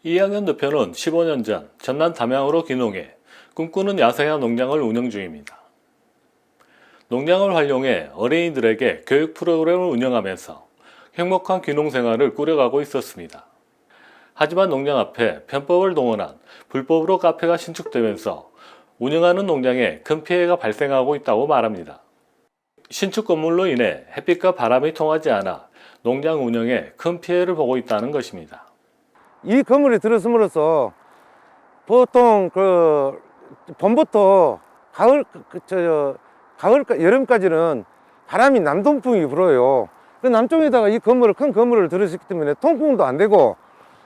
이학연 대표는 15년 전 전남 담양으로 귀농해 꿈꾸는 야생화 농장을 운영 중입니다. 농장을 활용해 어린이들에게 교육 프로그램을 운영하면서 행복한 귀농 생활을 꾸려가고 있었습니다. 하지만 농장 앞에 편법을 동원한 불법으로 카페가 신축되면서 운영하는 농장에 큰 피해가 발생하고 있다고 말합니다. 신축 건물로 인해 햇빛과 바람이 통하지 않아 농장 운영에 큰 피해를 보고 있다는 것입니다. 이 건물이 들어섬으로써 보통 봄부터 여름까지는 바람이 남동풍이 불어요. 그 남쪽에다가 이 건물을, 큰 건물을 들으셨기 때문에 통풍도 안 되고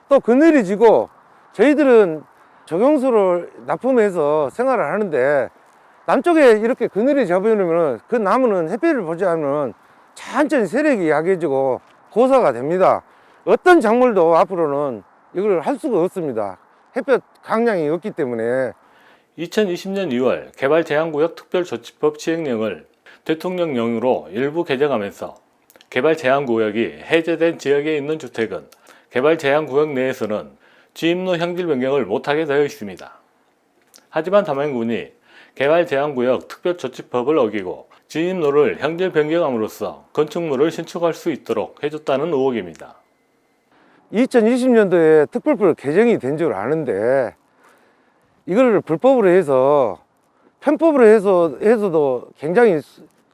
또 그늘이 지고 저희들은 적용수를 납품해서 생활을 하는데 남쪽에 이렇게 그늘이 잡혀놓으면 그 나무는 햇빛을 보지 않으면 천천히 세력이 약해지고 고사가 됩니다. 어떤 작물도 앞으로는 이걸 할 수가 없습니다. 햇볕 강량이 없기 때문에. 2020년 2월 개발제한구역 특별조치법 시행령을 대통령령으로 일부 개정하면서 개발제한구역이 해제된 지역에 있는 주택은 개발제한구역 내에서는 지임로 형질 변경을 못하게 되어 있습니다. 하지만 담양군이 개발제한구역 특별조치법을 어기고 지임로를 형질 변경함으로써 건축물을 신축할 수 있도록 해줬다는 의혹입니다. 2020년도에 특별법 개정이 된 줄 아는데 이걸 불법으로 해서 편법으로 해서도 굉장히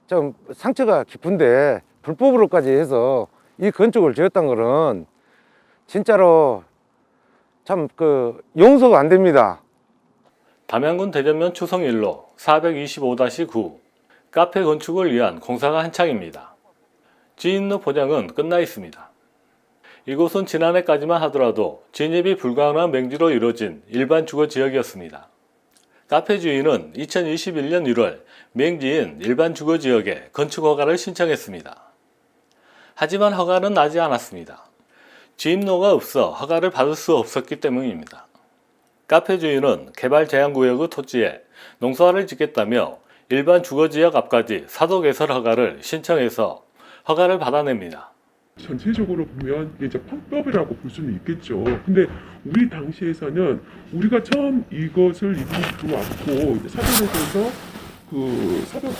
좀 상처가 깊은데 불법으로까지 해서 이 건축을 지었던 거는 진짜로 참 용서가 안 됩니다. 담양군 대전면 추성일로 425-9 카페 건축을 위한 공사가 한창입니다. 지임로 포장은 끝나 있습니다. 이곳은 지난해까지만 하더라도 진입이 불가능한 맹지로 이루어진 일반 주거 지역이었습니다. 카페 주인은 2021년 1월 맹지인 일반 주거 지역에 건축 허가를 신청했습니다. 하지만 허가는 나지 않았습니다. 지임로가 없어 허가를 받을 수 없었기 때문입니다. 카페 주인은 개발제한구역의 토지에 농사를 짓겠다며 일반 주거지역 앞까지 사도 개설 허가를 신청해서 허가를 받아냅니다. 전체적으로 보면 이게 이제 편법이라고 볼 수는 있겠죠. 근데 우리 당시에서는 우리가 처음 이것을 들어왔고 사전에서 그 사전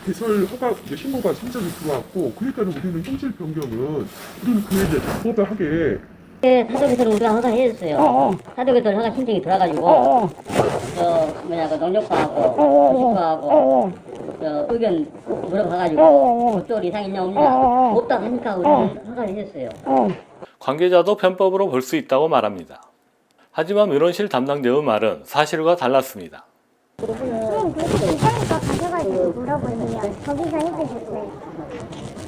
개설 허가 신고가 신청이 들어왔고 그러니까는 우리는 형질 변경은 우리는 그에 이제 적법하게 사도개설을 우리가 허가해줬어요. 사도개설 허가 신청이 들어가지고 그 농력과하고 도시과하고 의견 물어봐가지고 그쪽 이상 있냐 없냐 없다 하니까 우리는 허가를 했어요. 관계자도 편법으로 볼 수 있다고 말합니다. 하지만 민원실 담당자의 말은 사실과 달랐습니다. 그럼 그 기사니까 가셔가지고 물어보면 거기서 해주셨어요.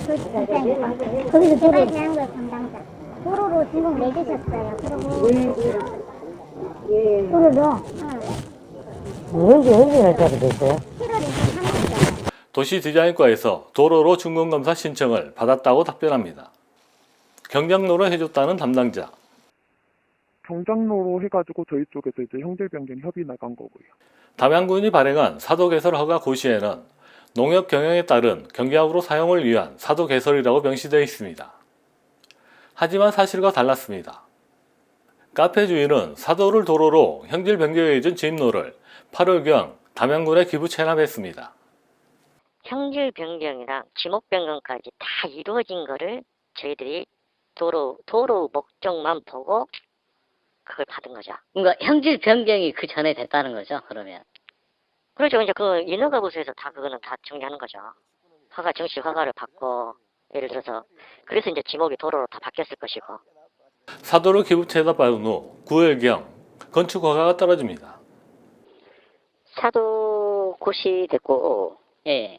그 기사니까 거기서 개발제한구역 담당자 도로로 지금 내주셨어요. 그리고 도로로 언제 날짜로 됐어요? 7월 23일에 도시디자인과에서 도로로 준공검사 신청을 받았다고 답변합니다. 경장로로 해줬다는 담당자. 경장로로 해가지고 저희 쪽에서 이제 형질 변경 협의 나간 거고요. 담양군이 발행한 사도개설 허가 고시에는 농업 경영에 따른 경기하우로 사용을 위한 사도개설이라고 명시되어 있습니다. 하지만 사실과 달랐습니다. 카페 주인은 사도를 도로로 형질 변경해준 지임로를 8월경 담양군에 기부 체납했습니다. 형질 변경이랑 지목 변경까지 다 이루어진 거를 저희들이 도로 목적만 보고 그걸 받은 거죠. 그러니까 형질 변경이 그 전에 됐다는 거죠, 그러면? 그렇죠. 이제 그 인허가부서에서 다 그거는 다 정리하는 거죠. 허가 정식 허가를 받고 예를 들어서 그래서 이제 지목이 도로로 다 바뀌었을 것이고. 사도를 기부 체납받은 후 9월경 건축 허가가 떨어집니다. 사도 고시 됐고, 예.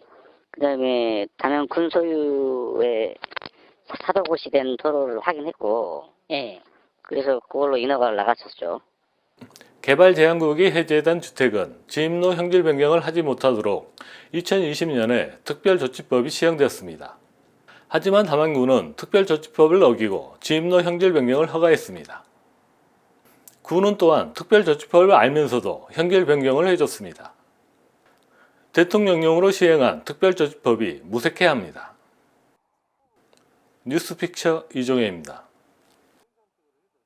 그다음에 담양 군소유의 사도 고시된 도로를 확인했고, 예. 그래서 그걸로 인허가를 나갔었죠. 개발제한구역이 해제된 주택은 지임로 형질 변경을 하지 못하도록 2020년에 특별조치법이 시행되었습니다. 하지만 담양군은 특별조치법을 어기고 지임로 형질 변경을 허가했습니다. 군은 또한 특별조치법을 알면서도 형질 변경을 해줬습니다. 대통령령으로 시행한 특별조치법이 무색해합니다. 뉴스픽처 이종혜입니다.